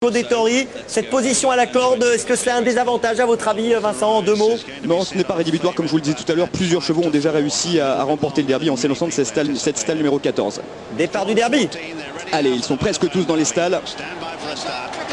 Dettori, cette position à la corde, est-ce que c'est un désavantage à votre avis, Vincent, en deux mots? Non, ce n'est pas rédhibitoire, comme je vous le disais tout à l'heure. Plusieurs chevaux ont déjà réussi à remporter le derby en s'élançant de cette stalle numéro 14. Départ du derby. Allez, ils sont presque tous dans les stalles.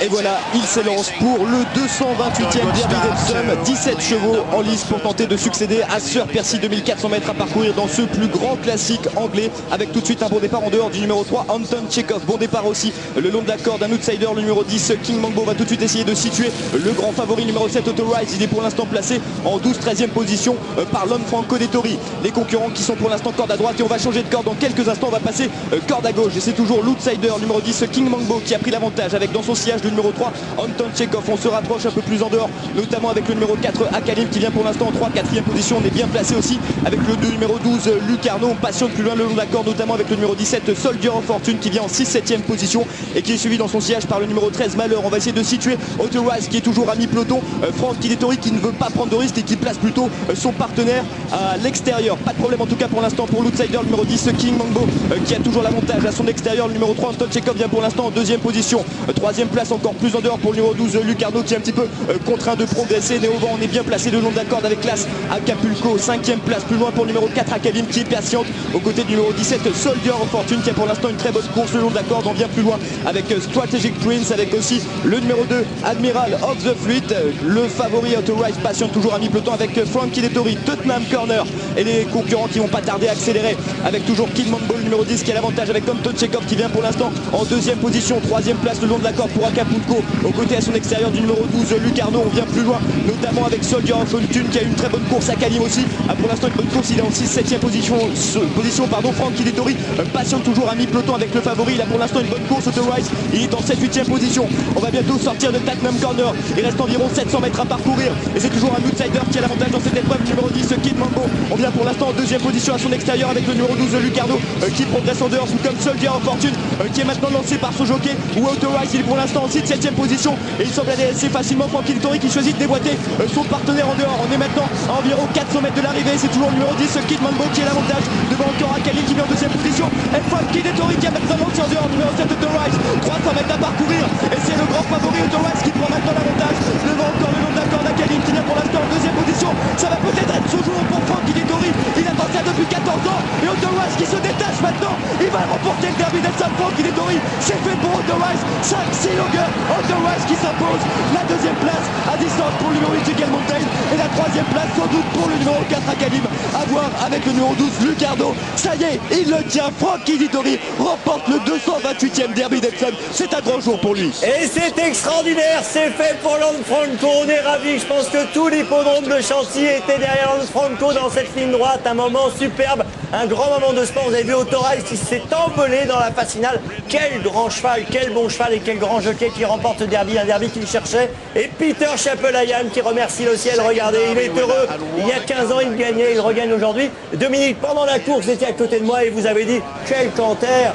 Et voilà, il s'élance pour le 228e derby d'Epsom. 17 chevaux en lice pour tenter de succéder à Sir Percy. 2400 mètres à parcourir dans ce plus grand classique anglais. Avec tout de suite un bon départ en dehors du numéro 3, Anton Chekhov. Bon départ aussi le long de la corde, un outsider, le numéro 10, King Mambo va tout de suite essayer de situer le grand favori numéro 7, Auto-Rise. Il est pour l'instant placé en 12-13e position par Lanfranco Dettori. Les concurrents qui sont pour l'instant corde à droite, et on va changer de corde dans quelques instants. On va passer corde à gauche et c'est toujours l'outsider numéro 10, King Mambo, qui a pris l'avantage avec dans son sillage le numéro 3, Anton Chekhov. On se rapproche un peu plus en dehors, notamment avec le numéro 4, Akalim, qui vient pour l'instant en 3-4e position. On est bien placé aussi avec le numéro 12, Lucarno. On patiente plus loin le long de la corde, notamment avec le numéro 17, Soldier of Fortune, qui vient en 6-7e position et qui est suivi dans son sillage par le numéro 13, Malheur. On va essayer de situer Auto-Rise, qui est toujours à mi-peloton. Frankie Dettori, qui ne veut pas prendre de risque et qui place plutôt son partenaire à l'extérieur. Pas de problème en tout cas pour l'instant pour l'outsider numéro 10, King Mambo, qui a toujours l'avantage à son extérieur. Le numéro 3, Anton Chekhov, vient pour l'instant en 2e position. 3e place encore plus en dehors pour le numéro 12, Lucarno, qui est un petit peu contraint de progresser. Néovent, on est bien placé le long de la corde avec classe Acapulco. 5e place plus loin pour le numéro 4, Akalim, qui est patiente aux côtés du numéro 17, Soldier of Fortune, qui a pour l'instant une très bonne course le long de la corde. On vient plus loin avec Strategic Prince, avec aussi le numéro 2, Admiral of the Fleet. Le favori Auto-Rise patiente toujours à mi-peloton avec Frankie Dettori, Tottenham Corner, et les concurrents qui vont pas tarder à accélérer avec toujours King Mambo, le numéro 10, qui a l'avantage avec Anton Chekhov, qui vient pour l'instant en 2e position. 3e place le long de la corde pour Acapulco, aux côtés à son extérieur du numéro 12, Lucarno. On vient plus loin notamment avec Soldier of Fortune, qui a une très bonne course. Akalim aussi a pour l'instant une bonne course, il est en 6-7e position. Frankie Dettori patiente toujours à mi-peloton avec le favori. Il a pour l'instant une bonne course. Auto-Rise, il est en 7-8e position. On va bientôt sortir de Tottenham Corner, il reste environ 700 mètres à parcourir et c'est toujours un outsider qui a l'avantage dans cette épreuve, numéro 10, King Mambo. On vient pour l'instant en 2e position à son extérieur avec le numéro 12, Lucarno, qui progresse en dehors, tout comme Soldier of Fortune, qui est maintenant lancé par son jockey, ou Auto-Rise. Il est pour l'instant en 6-7e position et il semble aller assez facilement. Frankie Dettori, qui choisit de déboîter son partenaire en dehors. On est maintenant à environ 400 mètres de l'arrivée. C'est toujours le numéro 10, King Mambo, qui a l'avantage devant encore Akalim, qui vient en 2e position, et Frankie Dettori, qui a maintenant lancé en dehors, numéro 7, Auto-Rise. 300 mètres à parcourir et c'est le grand favori Auto-Rise qui prend maintenant l'avantage devant encore le long de la corde, Akalim, qui vient pour l'instant en 2e position. Ça va peut-être être son jour pour Frankie Dettori. Il attend ça depuis 14 ans et Auto-Rise qui se détache maintenant. Il va remporter le derby d'Epsom. Frankie Dettori, c'est fait pour Auto-Rise. 5-6 longueurs. Auto-Rise qui s'impose. La 2e place à distance pour le numéro 8, Eagle Mountain, et la 3e place sans doute pour le numéro 4, Akalim, à voir avec le numéro 12, Lucarno. Ça y est, il le tient. Frankie Dettori remporte le 228e derby d'Epsom. C'est un grand jour pour lui. Et c'est extraordinaire, c'est fait pour Lanfranco. On est ravis. Je pense que tout l'hippodrome de Chantilly était derrière Lanfranco dans cette ligne droite. Un moment superbe, un grand moment de sport. Vous avez vu Auto-Rise qui s'est envolé dans la phase finale. Quel grand cheval, quel bon cheval et quel grand jockey qui remporte le derby, un derby qu'il cherchait. Et Peter Chappell-Ayam qui remercie le ciel. Regardez, il est heureux. Il y a 15 ans, il gagnait, il regagne aujourd'hui. Dominique, pendant la course, vous étiez à côté de moi et vous avez dit quel canter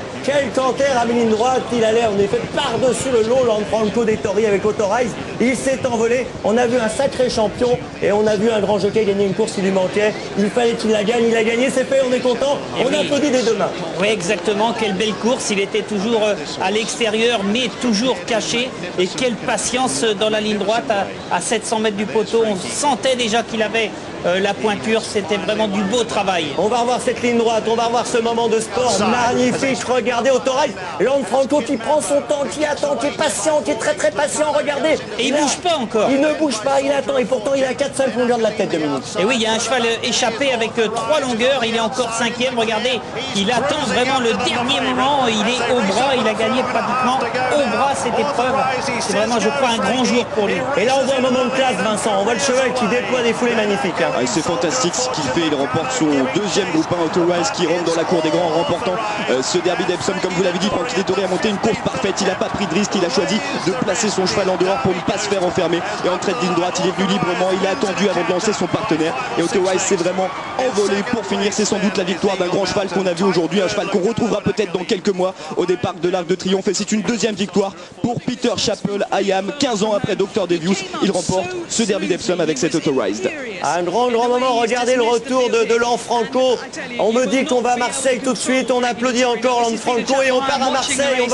à mi-ligne droite. Il allait en effet par-dessus le lot, Lanfranco Dettori avec Auto-Rise. Il s'est envolé. On a vu un sacré champion et on a vu un grand jockey gagner une course qui lui manquait. Il fallait qu'il la gagne, il a gagné, c'est fait, on est content. On applaudit des deux mains. Oui, exactement, quelle belle course. Il était toujours à l'extérieur mais toujours caché, et quelle patience dans la ligne droite à 700 mètres du poteau. On sentait déjà qu'il avait la pointure, c'était vraiment du beau travail. On va revoir cette ligne droite, on va revoir ce moment de sport magnifique. Regardez Auto-Rise, Lanfranco qui prend son temps, qui attend, qui est patient, qui est très très patient. Regardez. Et il ne bouge pas encore. Il ne bouge pas, il attend et pourtant il a 4-5 longueurs de la tête, Dominique. Et oui, il y a un cheval échappé avec 3 longueurs, il est encore 5e. Regardez, il attend vraiment le dernier moment, il est au bras, il a gagné pratiquement au bras cette épreuve. C'est vraiment, je crois, un grand jour pour lui. Et là on voit un moment de classe, Vincent, on voit le cheval qui déploie des foulées magnifiques. Ah, c'est fantastique ce qu'il fait, il remporte son 2e groupe 1, Auto-Rise, qui rentre dans la cour des grands en remportant ce derby d'Epsom. Comme vous l'avez dit, Frankie Dettori a monté une course parfaite, il n'a pas pris de risque, il a choisi de placer son cheval en dehors pour ne pas se faire enfermer. Et en trait de ligne droite, il est venu librement, il a attendu avant de lancer son partenaire. Et Auto-Rise s'est vraiment envolé pour finir. C'est sans doute la victoire d'un grand cheval qu'on a vu aujourd'hui, un cheval qu'on retrouvera peut-être dans quelques mois au départ de l'Arc de Triomphe. Et c'est une 2e victoire pour Peter Chappell-Ayam. 15 ans après Dr. Devious, il remporte ce derby d'Epsom avec cet Auto-Rise. Un grand grand moment. Regardez le retour de Lanfranco. On me dit qu'on va à Marseille tout de suite. On applaudit encore Lanfranco et on part à Marseille. On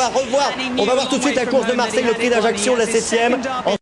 va voir tout de suite la course de Marseille, le prix d'Ajaccio, la 7e.